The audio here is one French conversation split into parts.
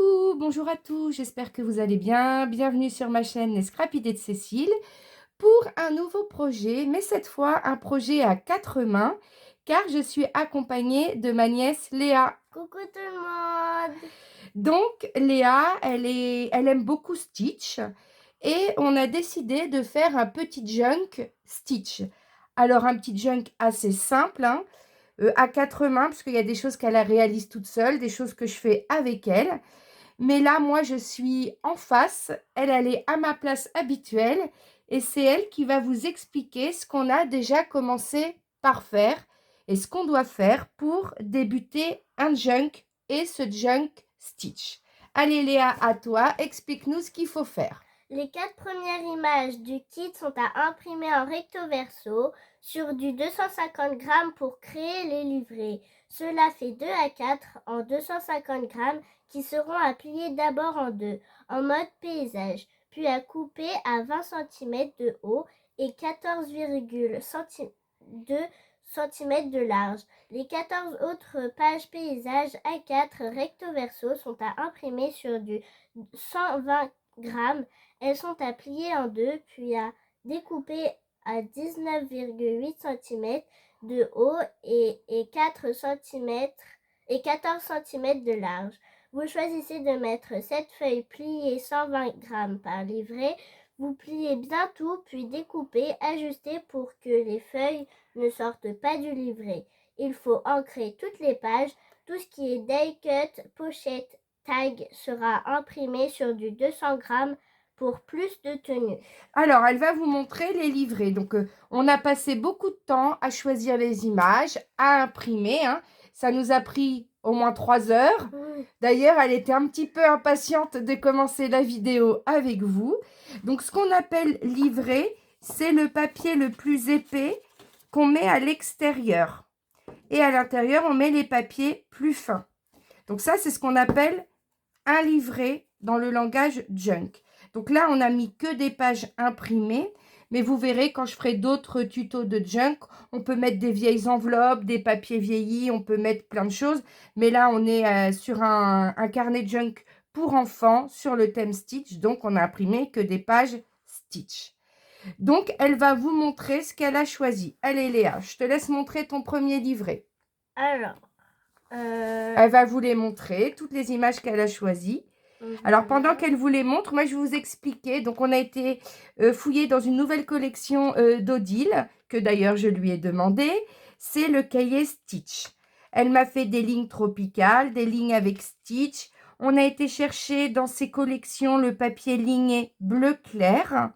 Coucou, bonjour à tous, j'espère que vous allez bien. Bienvenue sur ma chaîne Les Scrap Idées de Cécile pour un nouveau projet, mais cette fois un projet à quatre mains, car je suis accompagnée de ma nièce Léa. Coucou tout le monde! Donc Léa, elle aime beaucoup Stitch et on a décidé de faire un petit junk Stitch. Alors un petit junk assez simple, hein, à quatre mains, parce qu'il y a des choses qu'elle réalise toute seule, des choses que je fais avec elle. Mais là, moi, je suis en face. Elle est à ma place habituelle. Et c'est elle qui va vous expliquer ce qu'on a déjà commencé par faire et ce qu'on doit faire pour débuter un junk et ce junk Stitch. Allez Léa, à toi, explique-nous ce qu'il faut faire. Les 4 premières images du kit sont à imprimer en recto verso sur du 250 grammes pour créer les livrets. Cela fait 2 à 4 en 250 grammes qui seront à plier d'abord en deux, en mode paysage, puis à couper à 20 cm de haut et 14,2 cm de large. Les 14 autres pages paysage A4 recto verso sont à imprimer sur du 120 grammes. Elles sont à plier en deux, puis à découper à 19,8 cm de haut et 4 cm et 14 cm de large. Vous choisissez de mettre 7 feuilles pliées 120 grammes par livret. Vous pliez bien tout, puis découpez, ajustez pour que les feuilles ne sortent pas du livret. Il faut ancrer toutes les pages. Tout ce qui est die cut, pochette, tag sera imprimé sur du 200 grammes pour plus de tenue. Alors, elle va vous montrer les livrets. Donc, on a passé beaucoup de temps à choisir les images, à imprimer, hein. Ça nous a pris au moins 3 heures. D'ailleurs, elle était un petit peu impatiente de commencer la vidéo avec vous. Donc, ce qu'on appelle livret, c'est le papier le plus épais qu'on met à l'extérieur. Et à l'intérieur, on met les papiers plus fins. Donc, ça, c'est ce qu'on appelle un livret dans le langage junk. Donc là, on n'a mis que des pages imprimées, mais vous verrez quand je ferai d'autres tutos de junk, on peut mettre des vieilles enveloppes, des papiers vieillis, on peut mettre plein de choses. Mais là, on est sur un carnet junk pour enfants sur le thème Stitch, donc on a imprimé que des pages Stitch. Donc, elle va vous montrer ce qu'elle a choisi. Allez Léa, je te laisse montrer ton premier livret. Alors, Elle va vous les montrer, toutes les images qu'elle a choisies. Alors, pendant qu'elle vous les montre, moi, je vais vous expliquer. Donc, on a été fouillé dans une nouvelle collection d'Odile, que d'ailleurs, je lui ai demandé. C'est le cahier Stitch. Elle m'a fait des lignes tropicales, des lignes avec Stitch. On a été chercher dans ses collections le papier ligné bleu clair.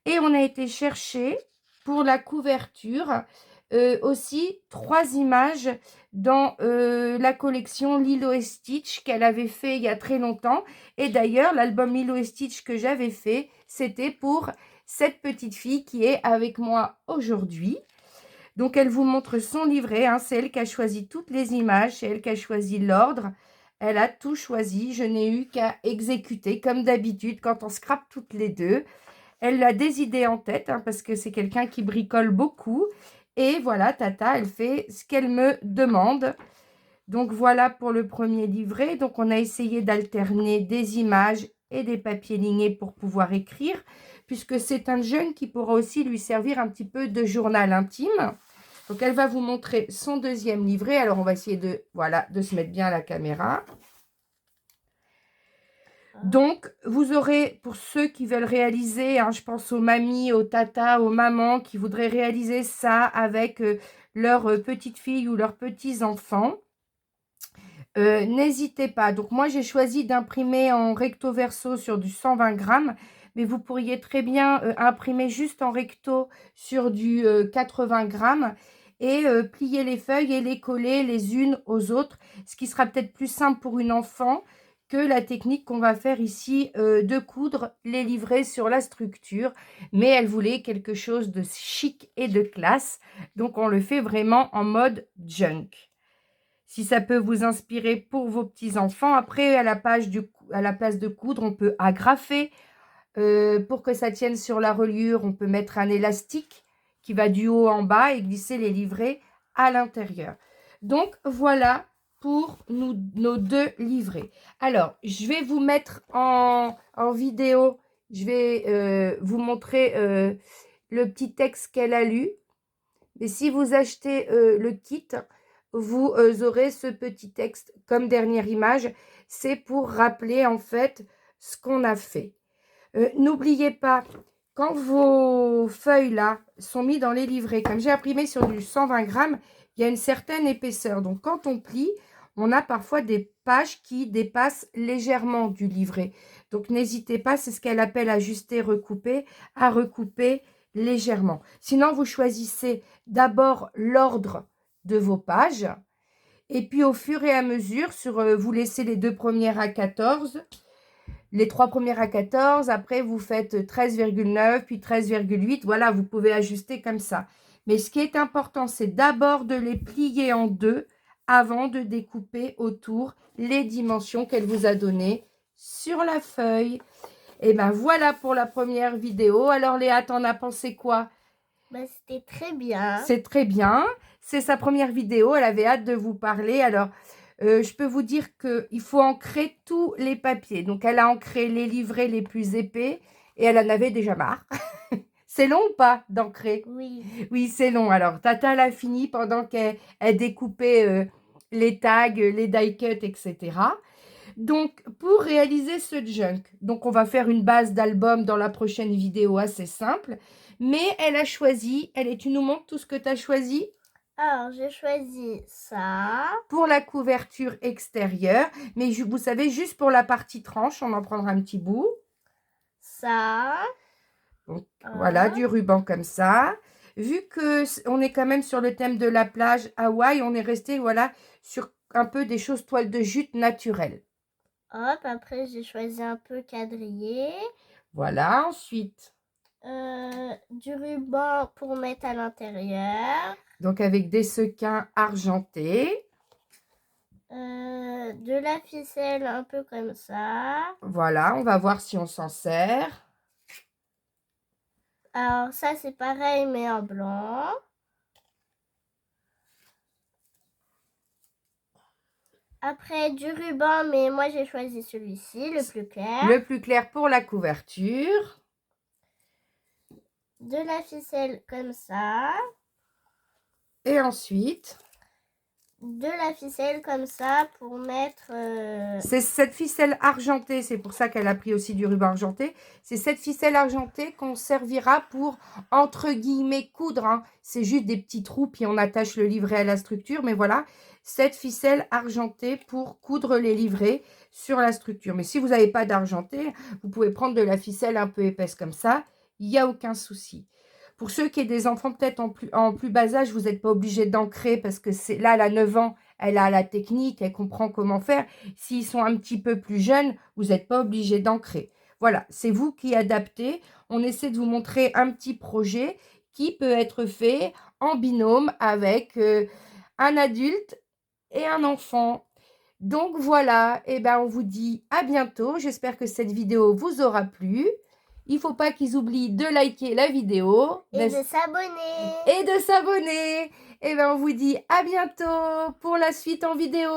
Et on a été chercher pour la couverture aussi 3 images dans la collection Lilo et Stitch qu'elle avait fait il y a très longtemps. Et d'ailleurs, l'album Lilo et Stitch que j'avais fait, c'était pour cette petite fille qui est avec moi aujourd'hui. Donc, elle vous montre son livret, hein. C'est elle qui a choisi toutes les images, c'est elle qui a choisi l'ordre. Elle a tout choisi, je n'ai eu qu'à exécuter comme d'habitude quand on scrape toutes les deux. Elle a des idées en tête, hein, parce que c'est quelqu'un qui bricole beaucoup. Et voilà, Tata, elle fait ce qu'elle me demande. Donc, voilà pour le premier livret. Donc, on a essayé d'alterner des images et des papiers lignés pour pouvoir écrire, puisque c'est un jeune qui pourra aussi lui servir un petit peu de journal intime. Donc, elle va vous montrer son deuxième livret. Alors, on va essayer de, voilà, de se mettre bien à la caméra. Donc, vous aurez, pour ceux qui veulent réaliser, hein, je pense aux mamies, aux tatas, aux mamans qui voudraient réaliser ça avec leurs petites filles ou leurs petits-enfants, n'hésitez pas. Donc, moi, j'ai choisi d'imprimer en recto verso sur du 120 grammes, mais vous pourriez très bien imprimer juste en recto sur du 80 grammes et plier les feuilles et les coller les unes aux autres, ce qui sera peut-être plus simple pour une enfant que la technique qu'on va faire ici de coudre les livrets sur la structure. Mais elle voulait quelque chose de chic et de classe, donc on le fait vraiment en mode junk. Si ça peut vous inspirer pour vos petits-enfants, après à la place de coudre, on peut agrafer. Pour que ça tienne sur la reliure, on peut mettre un élastique qui va du haut en bas et glisser les livrets à l'intérieur. Donc voilà pour nos 2 livrets. Alors, je vais vous mettre en vidéo, je vais vous montrer le petit texte qu'elle a lu. Mais si vous achetez le kit, vous aurez ce petit texte comme dernière image. C'est pour rappeler en fait ce qu'on a fait. N'oubliez pas, quand vos feuilles là sont mises dans les livrets, comme j'ai imprimé sur du 120 grammes, il y a une certaine épaisseur. Donc quand on plie, on a parfois des pages qui dépassent légèrement du livret. Donc n'hésitez pas, c'est ce qu'elle appelle ajuster, recouper, à recouper légèrement. Sinon, vous choisissez d'abord l'ordre de vos pages. Et puis au fur et à mesure, vous laissez les 2 premières à 14, les 3 premières à 14, après vous faites 13,9, puis 13,8. Voilà, vous pouvez ajuster comme ça. Mais ce qui est important, c'est d'abord de les plier en 2 avant de découper autour les dimensions qu'elle vous a données sur la feuille. Et ben voilà pour la première vidéo. Alors Léa, t'en as pensé quoi? C'était très bien. C'est très bien. C'est sa première vidéo. Elle avait hâte de vous parler. Alors, je peux vous dire qu'il faut ancrer tous les papiers. Donc, elle a ancré les livrets les plus épais et elle en avait déjà marre. C'est long ou pas d'ancrer? Oui. Oui, c'est long. Alors, Tata l'a fini pendant qu'elle découpait les tags, les die cuts, etc. Donc, pour réaliser ce junk, donc on va faire une base d'album dans la prochaine vidéo assez simple. Mais elle a choisi, tu nous montres tout ce que tu as choisi? Alors, j'ai choisi ça. Pour la couverture extérieure. Mais vous savez, juste pour la partie tranche, on en prendra un petit bout. Ça. Donc, voilà, du ruban comme ça. Vu que on est quand même sur le thème de la plage Hawaï, on est resté, voilà, sur un peu des choses toile de jute naturelles. Hop, après, j'ai choisi un peu quadrillé. Voilà, ensuite. Du ruban pour mettre à l'intérieur. Donc, avec des sequins argentés. De la ficelle un peu comme ça. Voilà, on va voir si on s'en sert. Alors, ça, c'est pareil, mais en blanc. Après, du ruban, mais moi, j'ai choisi celui-ci, le plus clair. Le plus clair pour la couverture. De la ficelle comme ça. Et ensuite, de la ficelle comme ça pour mettre... c'est cette ficelle argentée, c'est pour ça qu'elle a pris aussi du ruban argenté. C'est cette ficelle argentée qu'on servira pour, entre guillemets, coudre. Hein. C'est juste des petits trous, puis on attache le livret à la structure. Mais voilà, cette ficelle argentée pour coudre les livrets sur la structure. Mais si vous n'avez pas d'argenté, vous pouvez prendre de la ficelle un peu épaisse comme ça. Il n'y a aucun souci. Pour ceux qui ont des enfants peut-être en plus bas âge, vous n'êtes pas obligé d'ancrer parce que là, elle a 9 ans, elle a la technique, elle comprend comment faire. S'ils sont un petit peu plus jeunes, vous n'êtes pas obligé d'ancrer. Voilà, c'est vous qui adaptez. On essaie de vous montrer un petit projet qui peut être fait en binôme avec un adulte et un enfant. Donc voilà, et ben on vous dit à bientôt. J'espère que cette vidéo vous aura plu. Il ne faut pas qu'ils oublient de liker la vidéo. Et de s'abonner. Et de s'abonner. Et bien, on vous dit à bientôt pour la suite en vidéo.